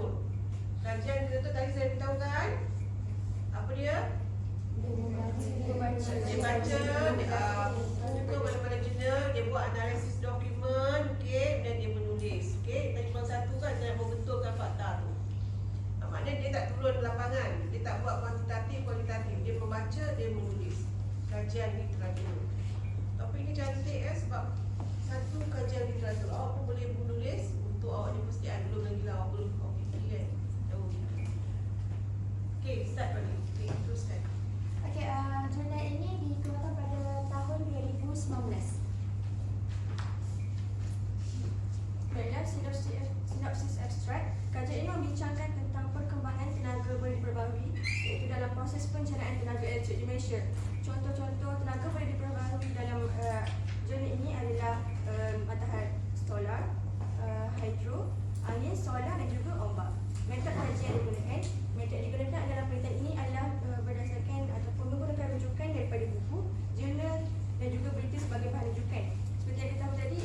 literatur. Kajian literatur tadi saya beritahu kan, apa dia? Dia baca, juga mana-mana jurnal, dia buat analisis dokumen, okey, dan dia menulis. Okey, tadi nombor satu kan dia nak membetulkan fakta tu. Maknanya dia tak turun lapangan, dia tak buat kualitatif, dia membaca, dia menulis. Kajian literatur. Topik ni cantik sebab satu kajian literatur. Awak pun boleh menulis untuk awak ni mesti ada belum lagi lah awak belum fikir kan. Okey, start balik. Okey, teruskan. Okey, jurnal ini dikeluarkan pada tahun 2019. Dalam sinopsis abstrak, kajian ini membincangkan tentang perkembangan tenaga boleh diperbaharui, iaitu dalam proses pencernaan tenaga elektrik di Malaysia. Contoh-contoh tenaga boleh diperbaharui dalam jurnal ini adalah matahari, solar, hidro, angin, solar dan juga ombak. Metod kajian digunakan. Metod digunakan dalam penelitian ini adalah berdasarkan ataupun menggunakan rujukan daripada buku, jurnal dan juga berita sebagai bahan rujukan. Seperti yang kita tahu tadi,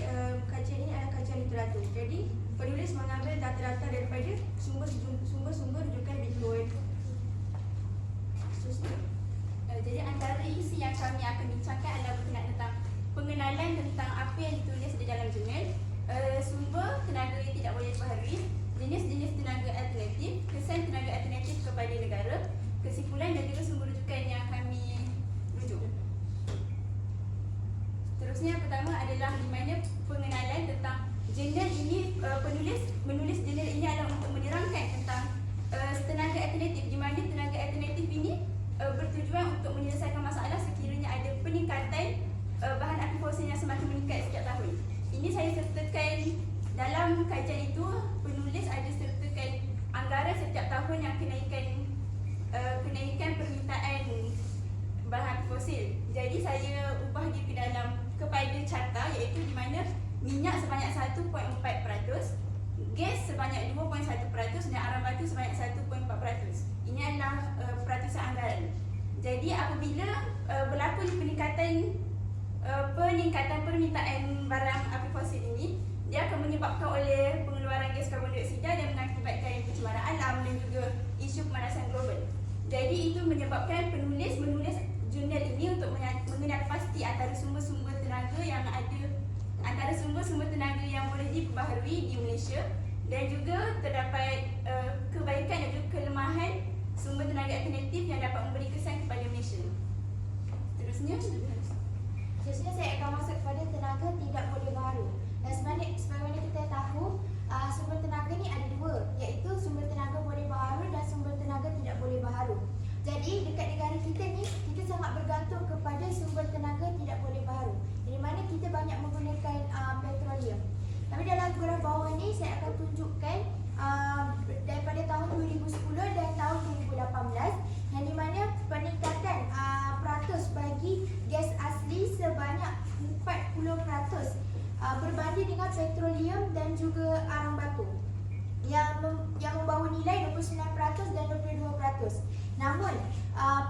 kajian ini adalah kajian literatur. Jadi, penulis mengambil data-data daripada sumber-sumber rujukan di luar. Jadi antara isi yang kami akan bincangkan adalah berkenaan tentang pengenalan tentang apa yang ditulis di dalam jurnal, sumber tenaga yang tidak boleh diperbaharui, jenis-jenis tenaga alternatif, kesan tenaga alternatif kepada negara, kesimpulan dan juga sumber rujukan yang kami rujuk. Seterusnya yang pertama adalah di mana pengenalan tentang jurnal ini. Penulis menulis jurnal ini adalah untuk menerangkan tentang tenaga alternatif, di mana tenaga alternatif ini bertujuan untuk menyelesaikan masalah sekiranya ada peningkatan bahan aktif fosil yang semakin meningkat setiap tahun. Ini saya sertakan dalam kajian itu, penulis ada sertakan anggaran setiap tahun yang kenaikan permintaan bahan fosil. Jadi saya ubah dia ke dalam kepada carta, iaitu di mana minyak sebanyak 1.4%, gas sebanyak 2.1% dan arang batu sebanyak 1.4%. Ini adalah peratusan anggaran. Jadi apabila berlaku peningkatan permintaan barang api fosil ini, dia akan menyebabkan oleh pengeluaran gas karbon dioksida dan mengakibatkan pencemaran alam dan juga isu pemanasan global. Jadi itu menyebabkan penulis menulis jurnal ini untuk mengenal pasti antara sumber-sumber tenaga yang ada, antara sumber-sumber tenaga yang boleh diperbaharui di Malaysia, dan juga terdapat kebaikan dan juga kelemahan sumber tenaga alternatif yang dapat memberi kesan kepada Malaysia. Seterusnya saya akan masuk kepada tenaga tidak boleh baharu. Dan sebagaimana kita tahu, sumber tenaga ni ada dua, iaitu sumber tenaga boleh baharu dan sumber tenaga tidak boleh baharu. Jadi dekat negara kita ni, kita sangat bergantung kepada sumber tenaga tidak boleh baharu, di mana kita banyak menggunakan petroleum. Tapi dalam graf bawah ni saya akan tunjukkan daripada tahun 2010 dan tahun 2018, yang di mana peningkatan peratus bagi gas asli sebanyak 40% berbanding dengan petroleum dan juga arang batu yang membawa nilai 29% dan 22%. Namun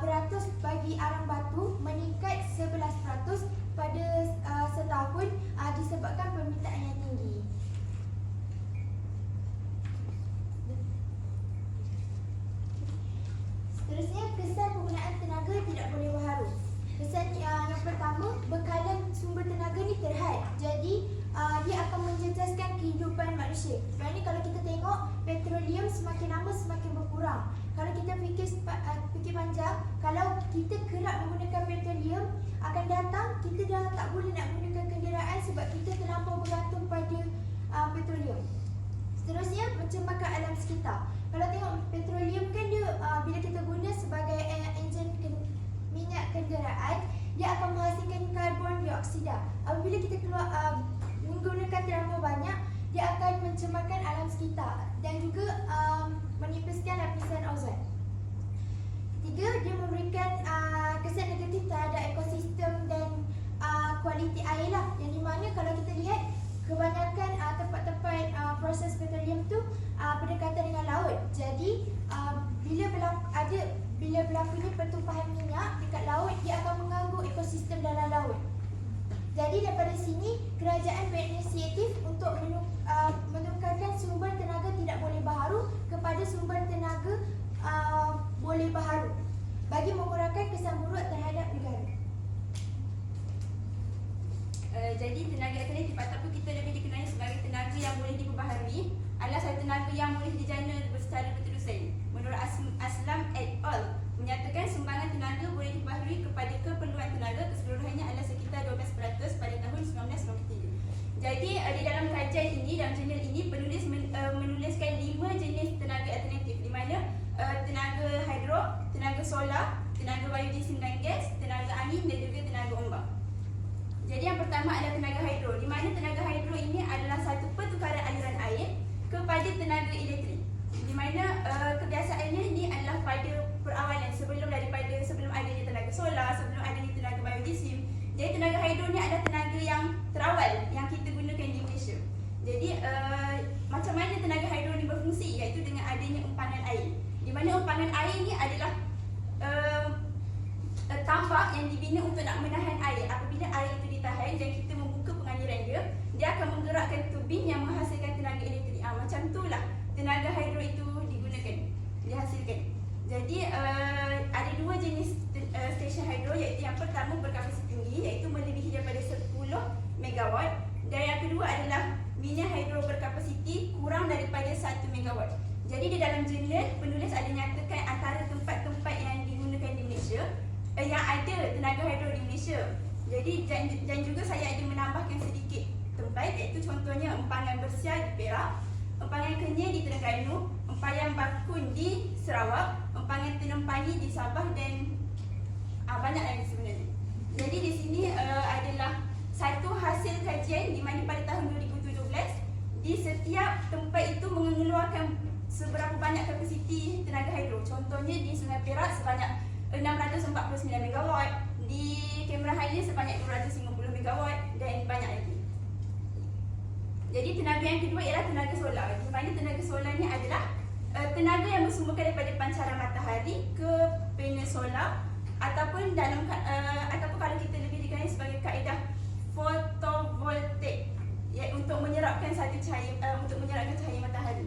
peratus bagi arang batu meningkat 11% pada setahun disebabkan permintaan yang tinggi. Seterusnya, kesan penggunaan tenaga tidak boleh baharu. Kesan yang pertama, bekalan sumber tenaga ni terhad. Jadi dia akan menjejaskan kehidupan manusia. Sebenarnya kalau kita tengok, petroleum semakin lama semakin berkurang. Kalau kita fikir panjang, kalau kita kerap menggunakan petroleum, akan datang kita dah tak boleh nak gunakan kenderaan sebab kita terlampau bergantung pada petroleum. Seterusnya, mencemarkan alam sekitar. Kalau tengok petroleum kan dia bila kita guna sebagai enjin minyak kenderaan, dia akan menghasilkan karbon dioksida. Apabila kita menggunakan terlalu banyak, dia akan mencemarkan alam sekitar dan juga menipiskan lapisan ozon. Ketiga, dia memberikan kesan negatif terhadap ekosistem dan kualiti air lah, yang di mana kalau kita lihat kebanyakan tempat-tempat proses petroleum tu berdekatan dengan laut. Jadi bila berlakunya pertumpahan minyak dekat laut, dia akan mengganggu ekosistem dalam laut. Jadi daripada sini, kerajaan berinisiatif untuk menukarkan sumber tenaga tidak boleh baharu kepada bagi mengurangkan kesan buruk terhadap negara. Jadi tenaga alternatif ataupun kita lebih dikenali sebagai tenaga yang boleh diperbaharui adalah satu tenaga yang boleh dijana secara berterusan. Menurut Aslam et al. Menyatakan sumbangan tenaga boleh diperbaharui kepada keperluan tenaga keseluruhannya adalah sekitar 12% pada tahun 1993. Jadi di dalam kajian ini, dalam jurnal ini, penulis menuliskan 5 jenis tenaga alternatif di mana tenaga hidro, tenaga solar, tenaga biogeosim dan gas, tenaga angin dan juga tenaga ombak. Jadi yang pertama adalah tenaga hidro, di mana tenaga hidro ini adalah satu pertukaran aliran air kepada tenaga elektrik. Di mana kebiasaannya ini adalah pada perawalan sebelum adanya tenaga solar, sebelum adanya tenaga biogeosim. Jadi tenaga hidro ni adalah tenaga yang terawal yang kita gunakan di Malaysia. Jadi macam mana tenaga hidro ni berfungsi, iaitu dengan adanya empangan air. Di mana empangan air ni adalah tambak yang dibina untuk nak menahan air. Apabila air itu ditahan dan kita membuka pengaliran dia akan menggerakkan turbin yang menghasilkan tenaga elektrik. Macam itulah tenaga hidro itu dihasilkan. Jadi ada 2 jenis stesen hidro, iaitu yang pertama berkapasiti tinggi, iaitu melebihi daripada 10 MW, dan yang kedua adalah mini hidro berkapasiti kurang daripada 1 MW. Jadi di dalam jurnal penulis ada nyatakan antara tempat-tempat yang digunakan di Malaysia, yang ada tenaga hidro di Malaysia. Jadi dan juga saya ada menambahkan sedikit tempat, iaitu contohnya empangan Bersiar di Perak, empangan Kenyir di Terengganu, empangan Bakun di Sarawak, empangan Tenempani di Sabah dan banyak lagi sebenarnya. Jadi di sini adalah satu hasil kajian di mana pada tahun 2017 di setiap tempat itu mengeluarkan seberapa banyak kapasiti tenaga hidro. Contohnya di Sungai Perak sebanyak 649 MW, di Cameron Highlands sebanyak 250 MW dan banyak lagi. Jadi tenaga yang kedua ialah tenaga solar. Di mana tenaga solar ni adalah tenaga yang bersumberkan daripada pancaran matahari ke panel solar ataupun ataupun kalau kita lebih dikenali sebagai kaedah fotovoltaik, iaitu untuk menyerapkan cahaya matahari.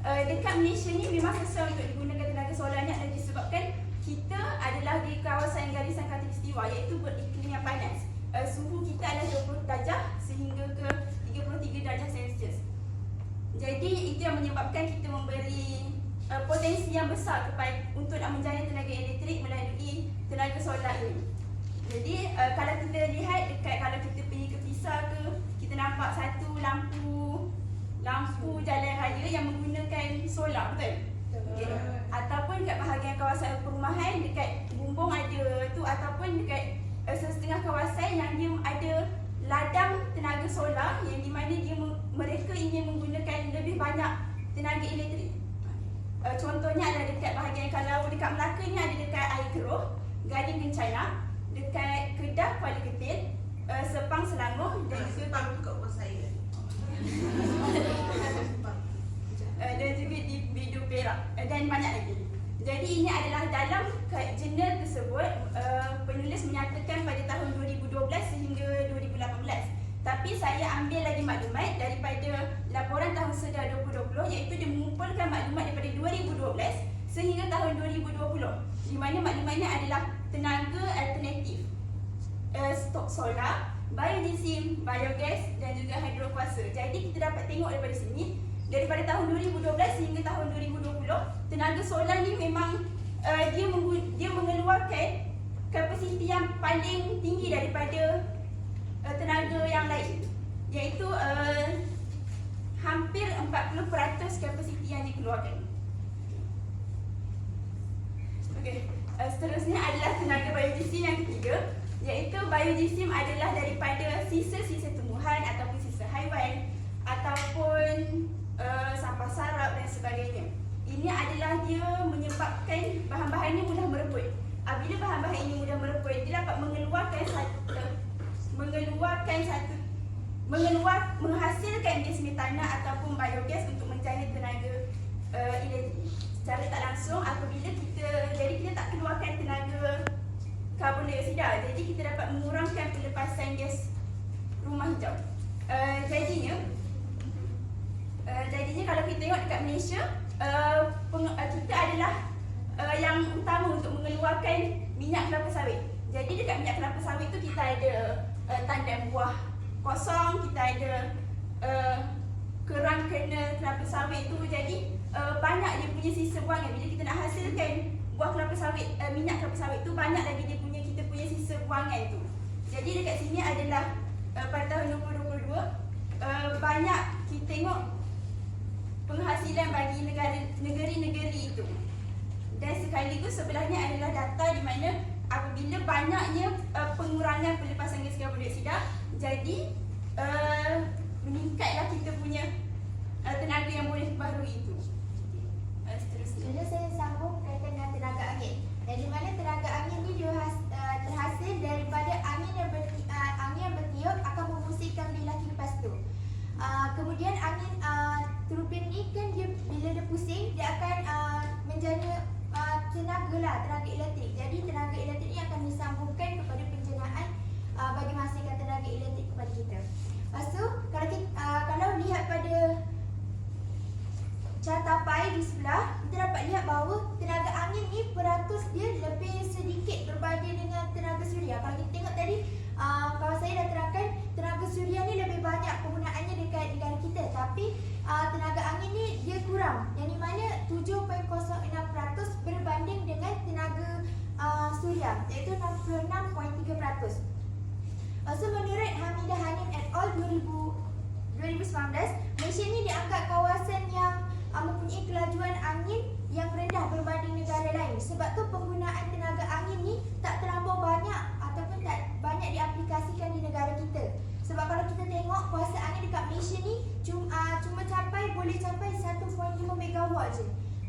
Dekat Malaysia ni memang susah untuk digunakan tenaga solar ni adalah disebabkan kita adalah di kawasan garisan khatulistiwa, iaitu beriklim yang panas. Suhu kita adalah 20 darjah sehingga ke 33 darjah Celsius. Jadi itu yang menyebabkan kita memberi potensi yang besar untuk nak menjana tenaga elektrik melalui tenaga solar ini. Jadi kalau kita lihat kalau kita pergi ke Pisar ke, kita nampak satu lampu jalan raya yang menggunakan solar, betul? Okay. Ataupun dekat bahagian kawasan perumahan dekat Bumbung ada tu, ataupun dekat setengah kawasan yang dia ada ladang tenaga solar yang di mana mereka ingin menggunakan lebih banyak tenaga elektrik. Contohnya adalah dekat bahagian, kalau dekat Melaka ni ada dekat Air Keroh, Gading Kencana, dekat Kedah, Kuala Ketil, Sepang, Selangor dan juga Sepang tu kat rumah saya. dan juga di Bidu Perak dan banyak lagi. Jadi ini adalah dalam jurnal tersebut penulis menyatakan pada tahun 2012 sehingga 2018. Tapi saya ambil lagi maklumat daripada laporan tahun sedar 2020, iaitu dia mengumpulkan maklumat daripada 2012 sehingga tahun 2020, di mana maklumatnya adalah tenaga alternatif, stok solar, biogeosim, biogas dan juga hidrokuasa. Jadi kita dapat tengok daripada sini, daripada tahun 2012 hingga tahun 2020, tenaga solar ni memang dia mengeluarkan kapasiti yang paling tinggi daripada tenaga yang lain, iaitu hampir 40% kapasiti yang dikeluarkan. Okey, seterusnya adalah tenaga biogeosim yang ketiga, iaitu biogeosim adalah daripada sisa-sisa tumbuhan ataupun sisa haiwan ataupun sampah sarap dan sebagainya. Ini adalah dia menyebabkan bahan-bahan ini mudah mereput. Apabila bahan-bahan ini mudah mereput, dia dapat menghasilkan gas metana ataupun biogas untuk menjana tenaga elektrik. Secara tak langsung apabila kita tak keluarkan tenaga karbon dioksida, jadi kita dapat mengurangkan pelepasan gas rumah hijau. Jadinya kalau kita tengok dekat Malaysia, kita adalah yang utama untuk mengeluarkan minyak kelapa sawit. Jadi dekat minyak kelapa sawit tu kita ada tandan buah kosong, kita ada kerang kena kelapa sawit tu. Jadi banyak dia punya sisa buangan. Bila kita nak hasilkan buah kelapa sawit, minyak kelapa sawit tu, banyak lagi kita punya sisa buangan tu. Jadi dekat sini adalah pada tahun 2022 banyak kita tengok penghasilan bagi negeri-negeri itu. Dan sekaligus sebelahnya adalah data di mana apabila banyaknya pengurangan pelepasan gas karbon dioksida, jadi meningkatlah kita punya tenaga yang boleh diperbaharui itu. Seterusnya. Jadi saya sambung kaitan dengan tenaga angin. Yang di mana tenaga angin ni dia terhasil daripada angin yang bertiup akan memusingkan bilah kipas tu. Kemudian angin turbin ni kan dia bila dia pusing dia akan menjana tenaga elektrik. Jadi tenaga elektrik ni akan disambungkan kepada penjenaan bagi menghasilkan tenaga elektrik kepada kita. Lepas tu kalau lihat pada carta pie di sebelah, kita dapat lihat bahawa tenaga angin ni peratus dia lebih sedikit berbanding dengan tenaga suria. Kalau kita tengok tadi, kawan saya dah terangkan tenaga suria ni lebih banyak penggunaannya dekat negara kita, tapi tenaga angin ni dia kurang, yang di mana 7.06% berbanding dengan tenaga suria, iaitu 66.3%. So menurut Hamidah Hanim et al. 2019, Malaysia ni dianggap kawasan yang mempunyai kelajuan angin yang rendah berbanding negara lain. Sebab tu penggunaan tenaga angin ni tak terlampau banyak ataupun tak banyak diaplikasikan di negara kita. Sebab kalau kita tengok kuasa angin dekat Malaysia ni boleh capai 1.5 megawatt je.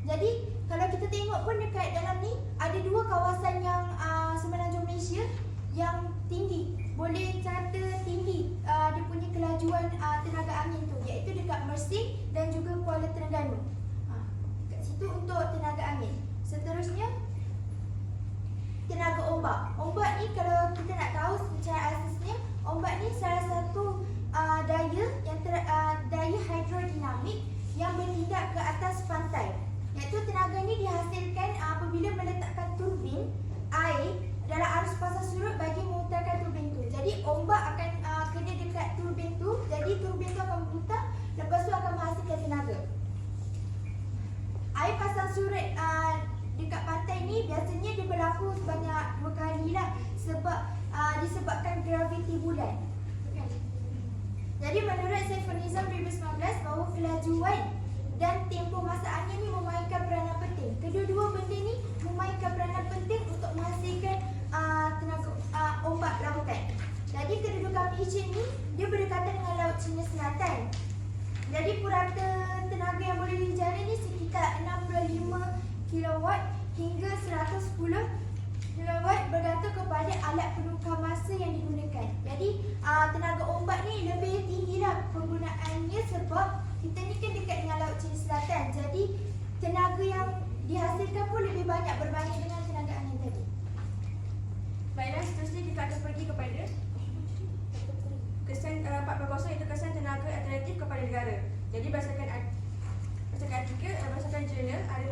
Jadi kalau kita tengok pun dekat dalam ni ada dua kawasan yang semenanjung Malaysia yang tinggi, boleh kata tinggi dia punya kelajuan tenaga angin tu, iaitu dekat Mersing dan juga Kuala Terengganu. Kat situ untuk tenaga angin. Seterusnya tenaga ombak. Ombak ni kalau kita nak tahu secara asasnya, ombak ni salah satu daya hidrodinamik yang bertindak ke atas pantai. Iaitu tenaga ni dihasilkan apabila meletakkan turbin air dalam arus pasang surut bagi memutarkan turbin tu. Jadi ombak akan kena dekat turbin tu, jadi turbin tu akan memutar, lepas tu akan menghasilkan tenaga. Air pasang surut dekat pantai ni biasanya dia berlaku sebanyak 2 kali lah, sebab disebabkan graviti bulan. Jadi menurut Saiful Nizam 2019 bahawa kelajuan dan tempoh masa angin ni memainkan peranan penting. Kedua-dua benda ni memainkan peranan penting untuk menghasilkan tenaga ombak lautan. Jadi kedudukan Malaysia ni dia berdekatan dengan Laut Cina Selatan. Jadi purata tenaga yang boleh dijana ni sekitar 65 kW hingga 110 kW bergantung kepada alat penukar masa yang digunakan. Jadi tenaga ombak ni lebih tinggi lah penggunaannya sebab kita ni kan dekat dengan Laut Cina Selatan. Jadi tenaga yang dihasilkan pun lebih banyak berbanding dengan tenaga angin tadi. Baiklah, seterusnya kita akan pergi kepada kesan 4.0 iaitu kesan tenaga alternatif kepada negara. Jadi berdasarkan artikel, berdasarkan jurnal ada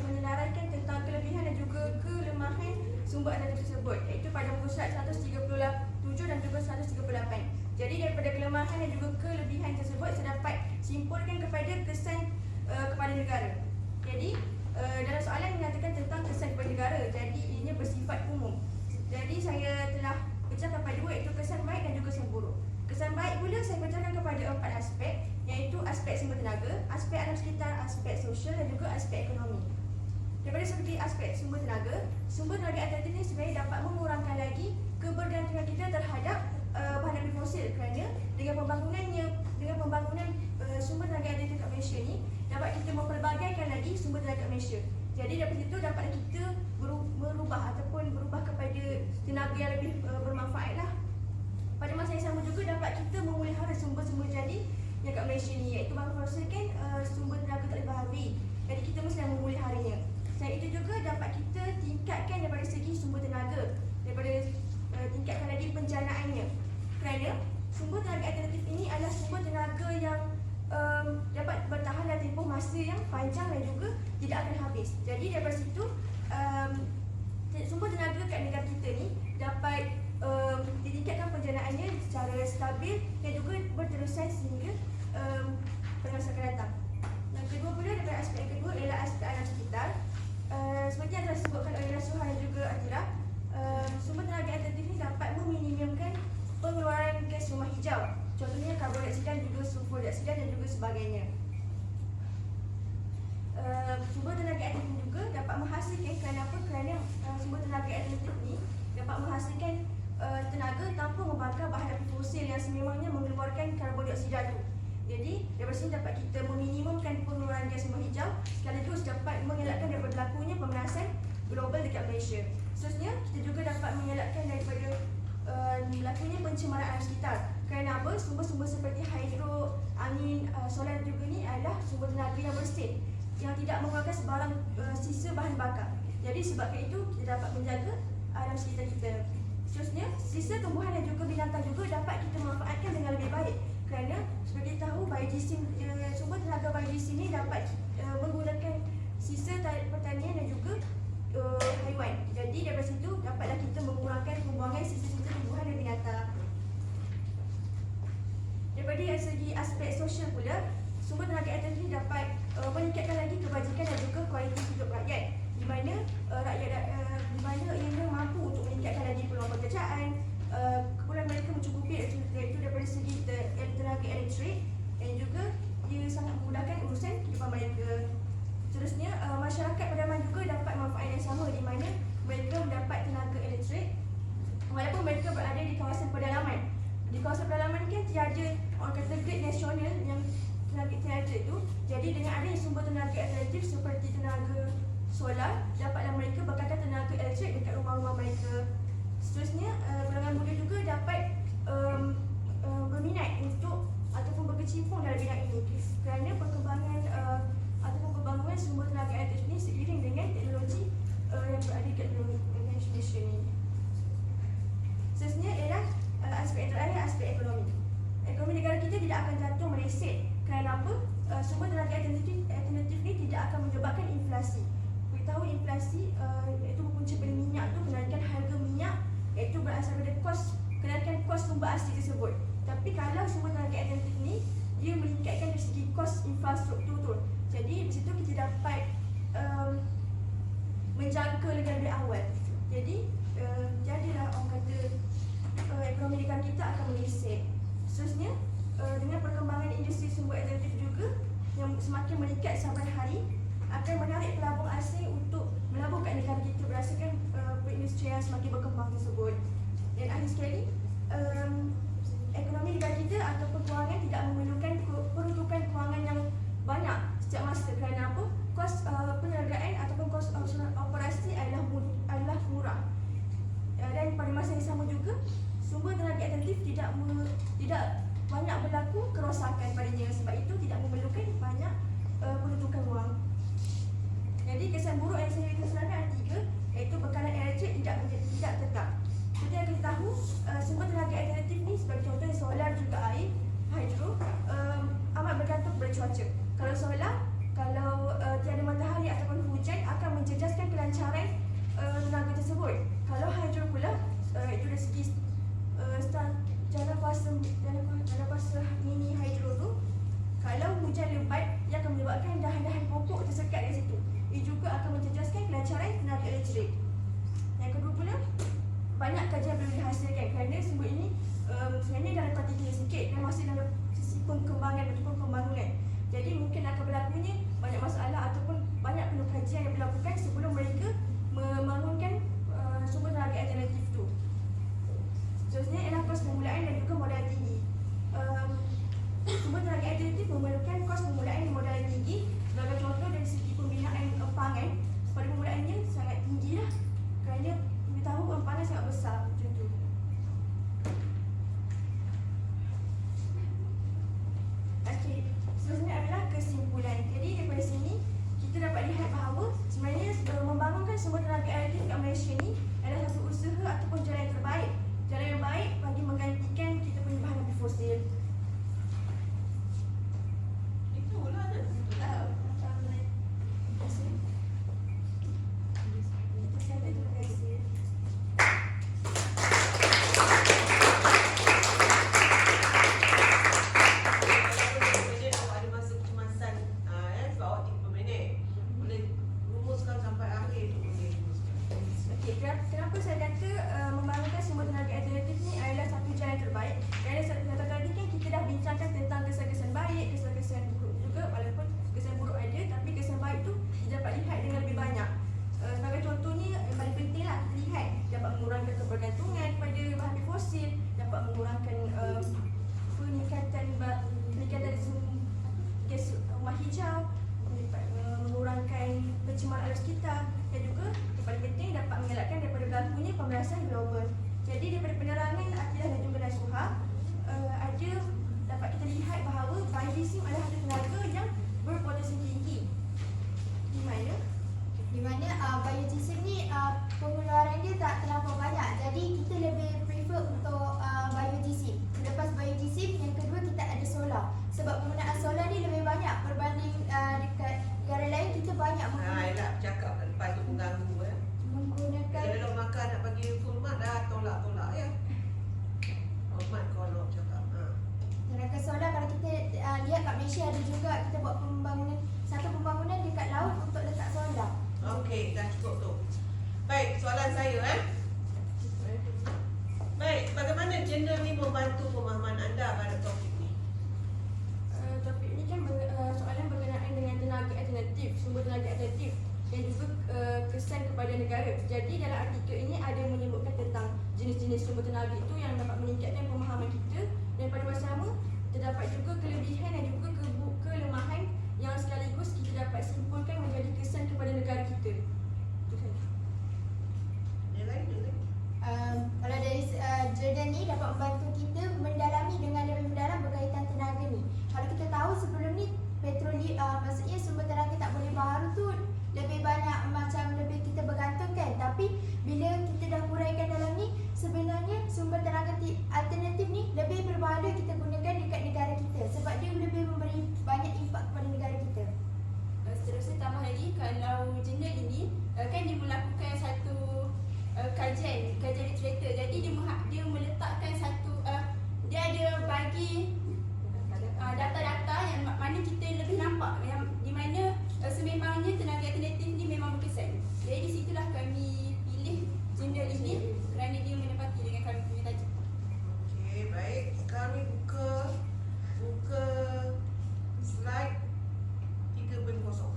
menyenaraikan tentang kelebihan dan juga kelemahan sumber alternatif tersebut, iaitu pada muka surat 137 dan juga 138. Jadi daripada kelemahan dan juga kelebihan tersebut saya dapat simpulkan kepada kesan kepada negara. Jadi dalam soalan menyatakan tentang kesan kepada negara, jadi ianya bersifat umum. Jadi saya telah pecahkan kepada dua, iaitu kesan baik dan juga kesan buruk. Kesan baik pula saya pecahkan kepada 4 aspek, iaitu aspek sumber tenaga, aspek alam sekitar, aspek sosial dan juga aspek ekonomi. Daripada segi aspek sumber tenaga alternatif ini sebenarnya dapat mengurangkan lagi kebergantungan kita terhadap bahan aktif fosil, kerana dengan pembangunan sumber tenaga alternatif kat Malaysia ni dapat kita mempelbagaikan lagi sumber tenaga Malaysia. Jadi daripada situ dapat kita berubah kepada tenaga yang lebih bermanfaat lah. Pada masa yang sama juga dapat kita memelihara sumber-sumber jadi yang kat Malaysia ni, iaitu bahan fosil kan sumber tenaga tak dibaharui. Jadi kita mesti memeliharanya. Selain itu juga dapat kita tingkatkan daripada segi sumber tenaga, daripada tingkatkan lagi penjanaannya. Kerana sumber tenaga alternatif ini adalah sumber tenaga yang dapat bertahan dalam tempoh masa yang panjang dan juga tidak akan habis. Jadi daripada situ sumber tenaga kat negara kita ni dapat ditingkatkan penjanaannya secara stabil dan juga berterusan sehingga masa akan datang. Yang kedua pula, daripada aspek yang kedua ialah aspek alam sekitar. Seperti yang telah disebutkan oleh Rasuhan dan juga Atira, sumber tenaga alternatif ini dapat meminimumkan pengeluaran gas rumah hijau. Contohnya karbon dioksida, juga sulfur dioksida dan juga sebagainya. Sumber tenaga alternatif juga dapat menghasilkan, kerana apa? Kerana sumber tenaga alternatif ini dapat menghasilkan tenaga tanpa membakar bahan api fosil yang sememangnya mengeluarkan karbon dioksida itu. Jadi daripada sini dapat kita meminimumkan pengeluaran gas rumah hijau sekaligus dapat mengelakkan daripada berlakunya pemanasan global dekat Malaysia. Seterusnya, kita juga dapat mengelakkan daripada berlakunya pencemaran alam sekitar. Kerana apa? Sumber-sumber seperti hidro, angin, solar juga ni adalah sumber tenaga yang bersih, yang tidak mengeluarkan sebarang sisa bahan bakar. Jadi sebabkan itu kita dapat menjaga alam sekitar kita. Seterusnya, sisa tumbuhan dan juga binatang juga dapat kita manfaatkan dengan lebih baik. Kerana seperti tahu biogesin, sumber tenaga biogesin ini dapat menggunakan sisa pertanian dan juga haiwan. Jadi daripada situ dapatlah kita mengurangkan pembuangan sisa-sisa tumbuhan dan binatang. Daripada segi aspek sosial pula, sumber tenaga alternatif ini dapat meningkatkan lagi kebajikan dan juga kualiti hidup rakyat, di mana di mana ianya mampu untuk meningkatkan lagi peluang pekerjaan, keperluan mereka mencukupi iaitu daripada segi tenaga elektrik, dan juga ia sangat memudahkan urusan kehidupan mereka. Seterusnya, masyarakat pedalaman juga dapat manfaat yang sama, di mana mereka mendapat tenaga elektrik walaupun mereka berada di kawasan pedalaman. Di kawasan pedalaman kan tiada orang kata grid nasional yang tenaga elektrik itu. Jadi dengan adanya sumber tenaga alternatif seperti tenaga solar, dapatlah mereka bekalkan tenaga elektrik dekat rumah-rumah mereka. Seterusnya, golongan muda juga dapat berminat untuk ataupun berkecimpung dalam bidang ini kerana perkembangan ataupun pembangunan sumber tenaga alternatif ini seiring dengan teknologi yang berada di Malaysia ini. Seterusnya ialah aspek yang terakhir, aspek ekonomi. Ekonomi negara kita tidak akan jatuh meleset. Kerana apa? Sumber tenaga alternatif ini tidak akan menyebabkan inflasi. Kita tahu inflasi iaitu berpunca dari minyak tu, kenaikan harga minyak iaitu berasal dari kenaikan kos sumber asli tersebut. Tapi kalau sumber tenaga alternatif ni dia meningkatkan dari segi kos infrastruktur tu. Jadi di situ kita dapat menjangka lebih awal. Jadi jadilah orang kata ekonomi negara kita akan meleset. Seterusnya, dengan perkembangan industri sumber alternatif juga yang semakin meningkat saban hari akan menarik pelabur asing untuk melabur kat negara kita berdasarkan perindustrian semakin berkembang tersebut. Dan akhir sekali, ekonomi negara kita ataupun kewangan tidak memerlukan peruntukan kewangan yang banyak setiap masa. Kerana apa? Kos penyelenggaraan ataupun kos operasi adalah murah. Dan pada masa yang sama juga, sumber tenaga alternatif tidak banyak berlaku kerosakan padanya, sebab itu tidak memerlukan banyak peruntukan wang. kita. Dan juga yang paling penting dapat mengelakkan daripada berlakunya pemerasan global. Jadi daripada penerangan akidah dan juga nasuha, ada dapat kita lihat bahawa biodiesel adalah satu tenaga yang berpotensi tinggi. Di mana biodiesel ni pengeluaran dia tak terlampau banyak. Jadi kita lebih prefer untuk biodiesel. Selepas biodiesel, yang kedua kita ada solar. Sebab penggunaan solar ni lebih banyak berbanding dekat negara lain. Kita banyak Elak bercakap kat depan tu mengganggu menggunakan Kalau makan nak bagi full mat dah tolak-tolak ya. Mat kolok cakap. tenaga solar. Kalau kita lihat kat Malaysia ada juga kita buat satu pembangunan dekat laut untuk letak solar. Okey, dah cukup tu. Baik, soalan saya Baik, bagaimana jurnal ni membantu pemahaman anda pada topik ni? Topik ini kan soalan berkenaan dengan tenaga alternatif, sumber tenaga alternatif dan juga kesan kepada negara. Jadi dalam artikel ini ada menyebutkan tentang jenis-jenis sumber tenaga itu yang dapat meningkatkan pemahaman kita, dan pada masa sama terdapat juga kelebihan dan juga kelemahan yang sekaligus kita dapat simpulkan menjadi kesan kepada negara kita. Itu saja. Dia lain. Kalau dari jurnal ni dapat membantu kita mendalami dengan lebih mendalam berkaitan tenaga ni. Kalau kita tahu sebelum ni maksudnya sumber tenaga tak boleh baharu tu lebih banyak macam lebih kita bergantung kan. Tapi bila kita dah huraikan dalam ni, sebenarnya sumber tenaga alternatif ni lebih berbaloi kita gunakan dekat negara kita sebab dia lebih memberi banyak impak kepada negara kita. Seterusnya tambah lagi, kalau jurnal ini kan dia melakukan satu kajian literatur. Jadi dia meletakkan satu dia ada bagi data-data yang mana kita lebih nampak yang di mana sememangnya tenaga alternatif ni memang berkesan. Jadi di situlah kami pilih jurnal ini kerana dia menepati dengan kami punya tajuk. Okey, baik. Sekarang ni buka slide 3.0.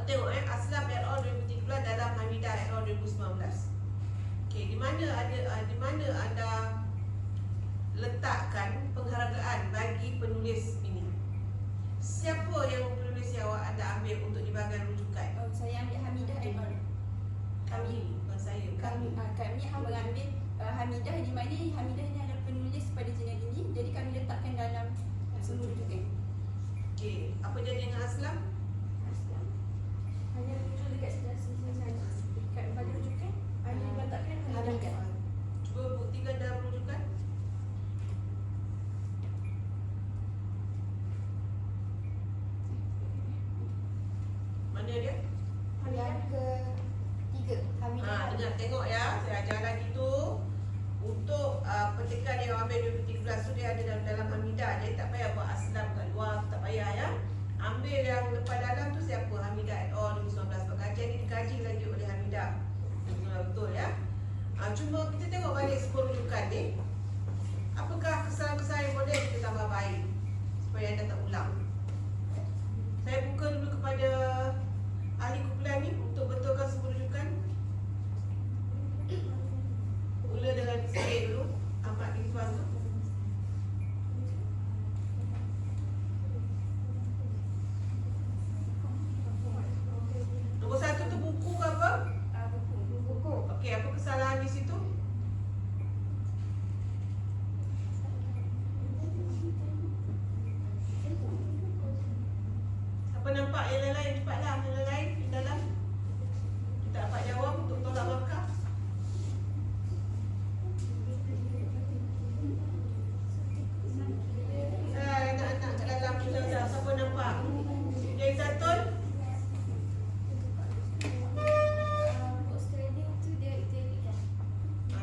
Tengok Aslam et al 2013 dalam Hamidah et al 2019. Okey, di mana anda letakkan penghargaan bagi penulis ini? Siapa yang penulis yang anda ambil untuk di bahagian rujukan? Saya ambil Hamidah et al. Kami, bukan saya. Kami mengambil Hamidah, di mana Hamidah ni adalah penulis pada jurnal ini. Jadi kami letakkan dalam semua rujukan. Okey, apa jadi dengan Aslam? Hanya muncul dekat sebelah sini saja. Dekat pada rujukan hanya letakkan Hamidah. Cuba buktikan dalam rujukan. Mana dia? Yang ketiga, Hamidah. Dengar, tengok ya. Saya ajar lagi tu. Untuk petikan yang ambil 2013 tu dia ada dalam Hamidah. Jadi tak payah buat Aslam kat luar, tak payah ya. Ambil yang lepas dalam tu siapa? Hamidah et al 2019. Kajian ni dikaji lagi oleh Hamidah. Betul ya. Cuma kita tengok balik sebuah rujukan ni. Apakah kesalahan-kesalahan yang boleh kita tambah baik supaya anda tak ulang? Saya buka dulu kepada ahli kumpulan ni untuk betulkan sebuah rujukan. Mula dengan saya dulu, Ahmad bin Tuan tu. Nombor 1 tu buku ke apa? Buku. Okey, apa kesalahan di situ? Apa nampak yang lain-lain? Cepatlah, yang lain-lain di dalam. Kita dapat jawab untuk tolak markah. Anak-anak kat dalam tu saja. Siapa nampak? Yang Zatul?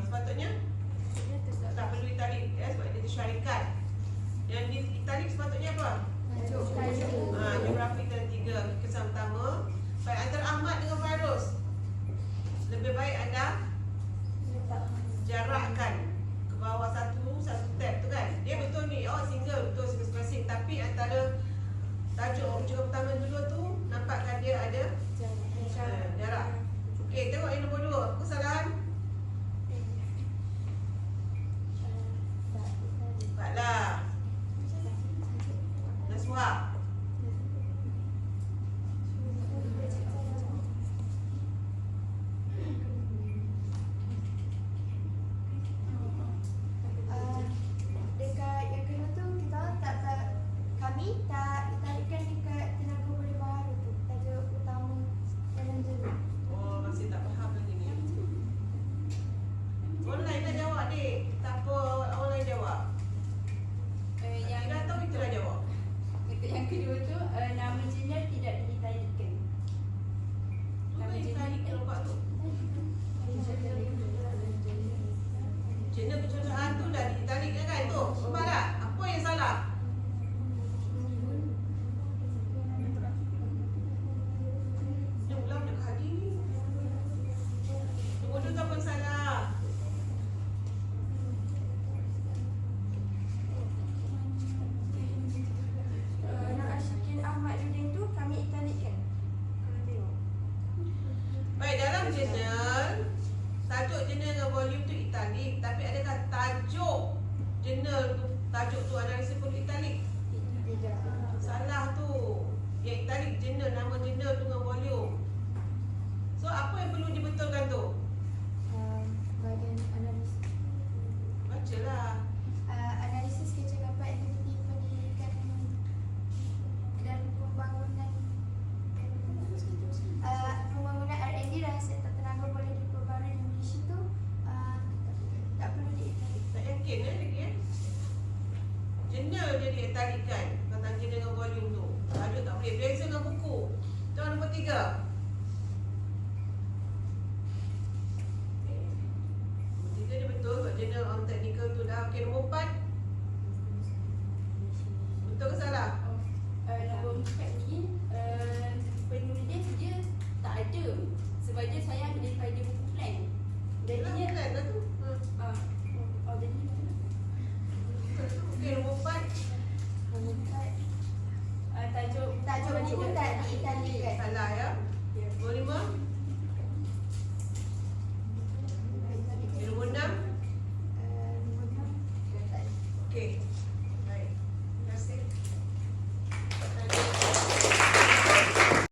Sepatutnya tak perlu italik ya, sebab dia syarikat. Yang di italik sepatutnya apa? Geografi dan 3 kesan pertama. Baik, antara Ahmad dengan Fairuz, lebih baik anda jarakkan ke bawah satu tab tu kan. Dia betul ni, single betul masing-masing. Tapi antara tajuk rujukan pertama dan kedua tu nampakkan dia ada jarak. Okey, tengok yang nombor 2. Apa kesalahan? Baiklah. tajuk tu analisis perlu italik. Tidak. Salah tu. Yang italik jurnal, nama jurnal tu dengan volume. So apa yang perlu dibetulkan tu? Bahagian analisis. Bacalah. Analisis kecakapan aktiviti pendidikan dan pembangunan pembangunan R&D dan sektor tenaga boleh diperbarui di Malaysia tu tak perlu diitalik. Tak yakin lagi Jurnal dia diitalikkan. Tentang jurnal dengan volume tu. Tajuk tak boleh. Beza dengan buku. Itu nombor 3. Dia betul buat jurnal on technical tu dah. Okey, nombor 4. Betul ke salah? Nombor 4 ni penulis dia tak ada sebab dia sayang daripada buku plan. Jadinya Plan lah tu. jadi Okey, nombor 4. Nombor 4, tajuk tajuk buku tak diitalikan. Salah ya. Ya. Nombor 5.